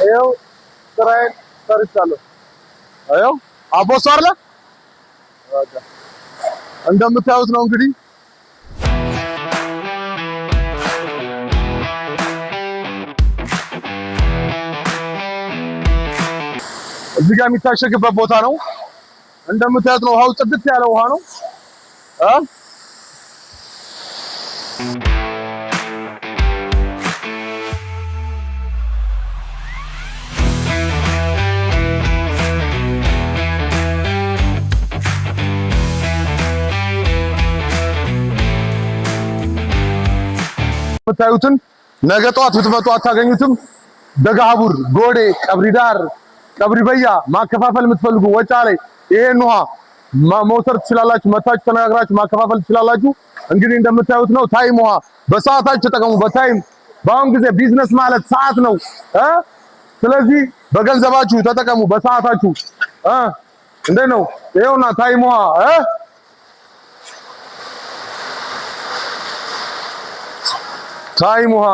ይኸው ስራዬን ሰርቻለሁ። ይኸው አቦስ አይደለ እንደምታዩት ነው እንግዲህ እዚህ ጋር የሚታሸግበት ቦታ ነው። እንደምታዩት ነው። ውሃው ጽድት ያለ ውሃ ነው። የምታዩትን ነገ ጠዋት ብትመጡ አታገኙትም። ደጋሃቡር፣ ጎዴ፣ ቀብሪ ዳር፣ ቀብሪ በያ ማከፋፈል የምትፈልጉ ወጫ ላይ ይሄን ውሃ መውሰድ ትችላላችሁ። መታችሁ ተነጋግራችሁ ማከፋፈል ትችላላችሁ። እንግዲህ እንደምታዩት ነው። ታይም ውሃ በሰዓታችሁ ተጠቀሙ። በታይም በአሁን ጊዜ ቢዝነስ ማለት ሰዓት ነው። ስለዚህ በገንዘባችሁ ተጠቀሙ፣ በሰዓታችሁ እንዴት ነው? ይሄውና ታይም ውሃ ታይም ውሃ